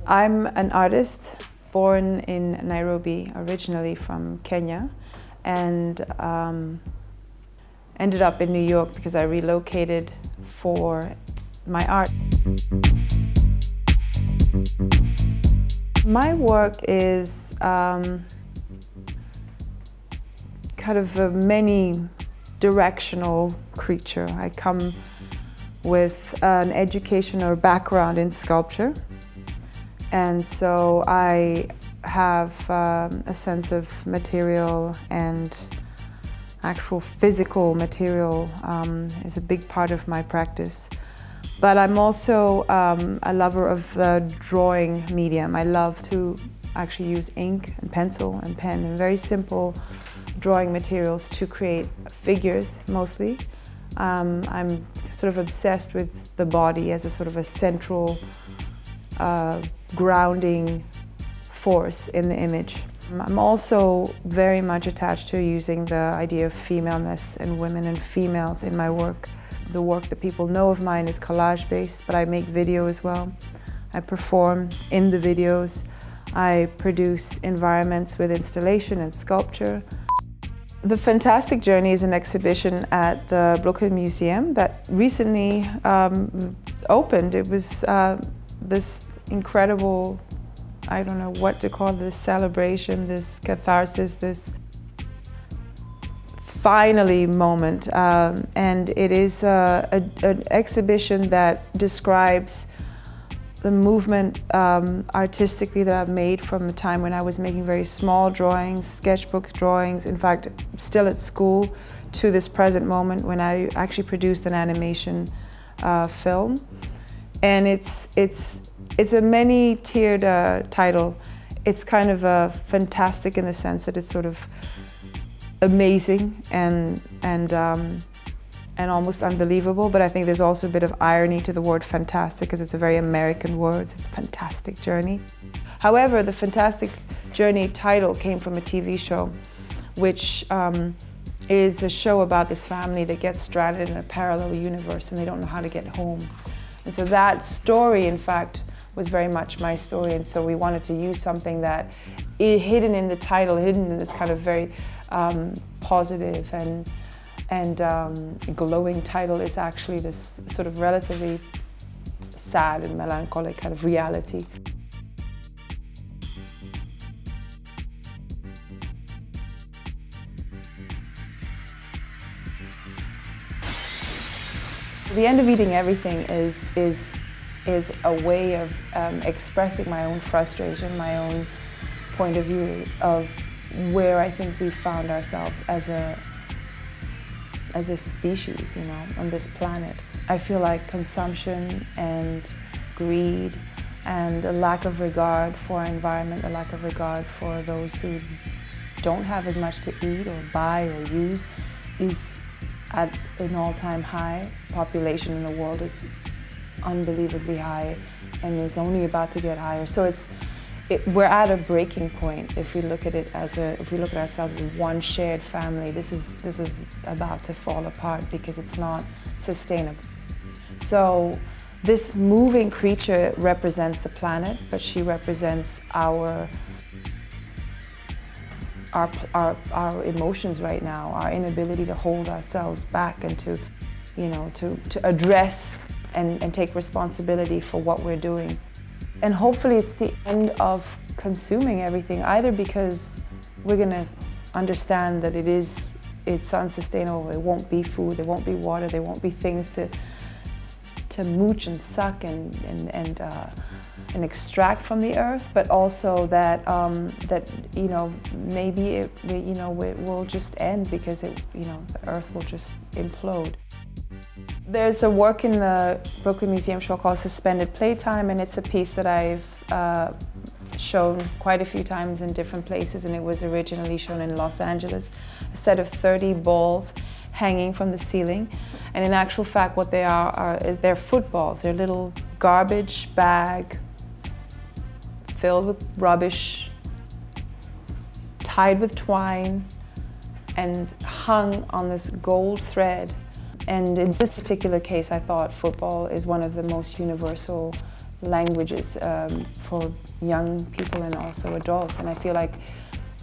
I'm an artist born in Nairobi, originally from Kenya, and ended up in New York because I relocated for my art. My work is kind of a many-directional creature. I come with an education or background in sculpture, and so I have a sense of material, and actual physical material is a big part of my practice. But I'm also a lover of the drawing medium. I love to actually use ink and pencil and pen and very simple drawing materials to create figures mostly. I'm sort of obsessed with the body as a sort of a central grounding force in the image. I'm also very much attached to using the idea of femaleness and women and females in my work. The work that people know of mine is collage-based, but I make video as well. I perform in the videos. I produce environments with installation and sculpture. The Fantastic Journey is an exhibition at the Brooklyn Museum that recently opened. It was this incredible, I don't know what to call this, celebration, this catharsis, this finally moment. And it is an exhibition that describes the movement artistically that I've made from the time when I was making very small drawings, sketchbook drawings, in fact, still at school, to this present moment when I actually produced an animation film. And it's a many-tiered title. It's kind of fantastic in the sense that it's sort of amazing and almost unbelievable, but I think there's also a bit of irony to the word fantastic because it's a very American word. It's a fantastic journey. However, the Fantastic Journey title came from a TV show, which is a show about this family that gets stranded in a parallel universe and they don't know how to get home. And so that story, in fact, was very much my story, and so we wanted to use something that hidden in the title, hidden in this kind of very positive and glowing title is actually this sort of relatively sad and melancholic kind of reality. The end of eating everything is a way of expressing my own frustration, my own point of view of where I think we found ourselves as a species, you know, on this planet. I feel like consumption and greed and a lack of regard for our environment, a lack of regard for those who don't have as much to eat or buy or use is at an all-time high. Population in the world is unbelievably high and is only about to get higher. So we're at a breaking point if we look at it if we look at ourselves as one shared family. This is about to fall apart because it's not sustainable. So this moving creature represents the planet, but she represents our emotions right now, our inability to hold ourselves back and to, you know, to address and take responsibility for what we're doing. And hopefully it's the end of consuming everything, either because we're going to understand that it's unsustainable, there won't be food, there won't be water, there won't be things to mooch and suck and extract from the earth, but also that you know, maybe it will just end because the earth will just implode. There's a work in the Brooklyn Museum show called Suspended Playtime, and it's a piece that I've shown quite a few times in different places, and it was originally shown in Los Angeles. A set of 30 balls hanging from the ceiling, and in actual fact what they are they're footballs. They're little garbage bag filled with rubbish, tied with twine, and hung on this gold thread. And in this particular case, I thought football is one of the most universal languages for young people and also adults. And I feel like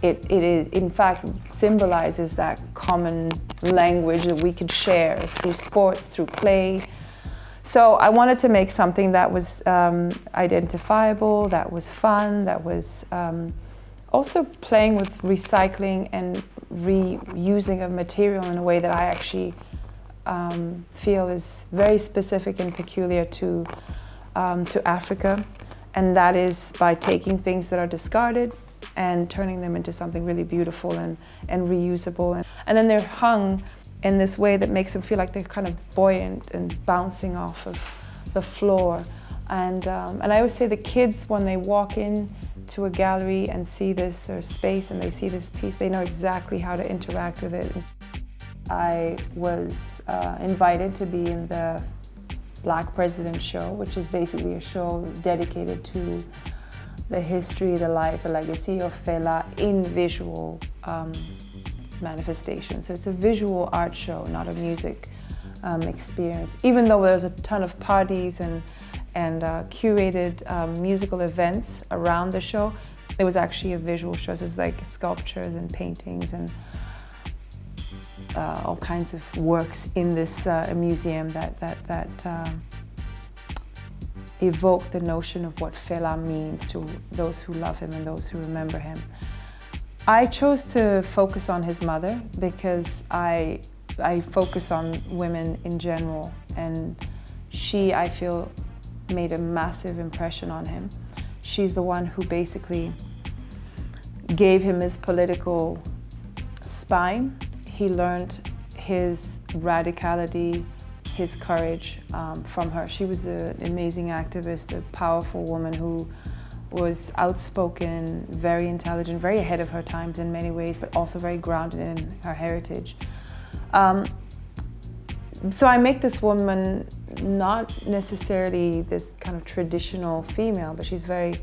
it is, in fact, symbolizes that common language that we could share through sports, through play. So I wanted to make something that was identifiable, that was fun, that was also playing with recycling and reusing of material in a way that I actually feel is very specific and peculiar to Africa. And that is by taking things that are discarded and turning them into something really beautiful and reusable. And then they're hung in this way that makes them feel like they're kind of buoyant and bouncing off of the floor. And I always say the kids, when they walk in to a gallery and see this or space and they see this piece, they know exactly how to interact with it. I was invited to be in the Black President Show, which is basically a show dedicated to the history, the life, the legacy of Fela in visual manifestation. So it's a visual art show, not a music experience. Even though there's a ton of parties and curated musical events around the show, it was actually a visual show. So it's like sculptures and paintings and all kinds of works in this museum that evoke the notion of what Fela means to those who love him and those who remember him. I chose to focus on his mother because I focus on women in general, and she, I feel, made a massive impression on him. She's the one who basically gave him his political spine. He learned his radicality, his courage from her. She was an amazing activist, a powerful woman who was outspoken, very intelligent, very ahead of her times in many ways, but also very grounded in her heritage. So I make this woman not necessarily this kind of traditional female, but she's a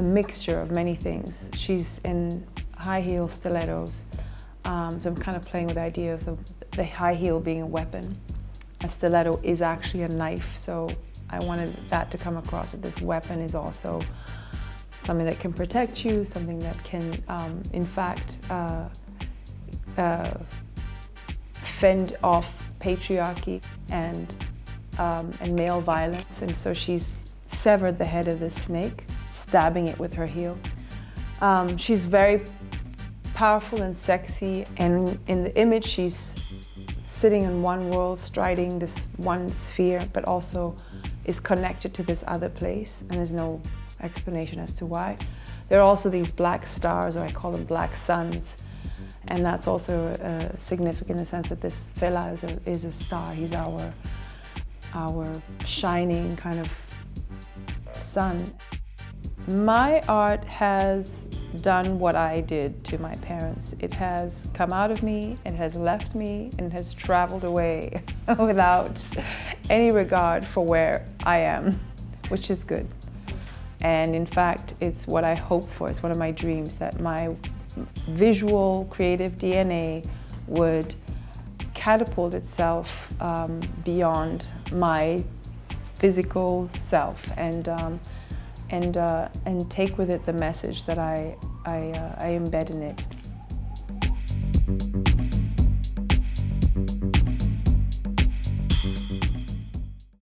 mixture of many things. She's in high heel stilettos. So I'm kind of playing with the idea of the high heel being a weapon. A stiletto is actually a knife, so I wanted that to come across, that this weapon is also something that can protect you, something that can, in fact, fend off patriarchy and male violence. And so she's severed the head of this snake, stabbing it with her heel. She's very powerful and sexy, and in the image she's sitting in one world, striding this one sphere, but also is connected to this other place, and there's no explanation as to why. There are also these black stars, or I call them black suns, and that's also significant in the sense that this Fela is a star. He's our shining kind of sun. My art has done what I did to my parents. It has come out of me, it has left me, and it has traveled away without any regard for where I am, which is good. And in fact, it's what I hope for. It's one of my dreams, that my visual, creative DNA would catapult itself beyond my physical self and take with it the message that I embed in it.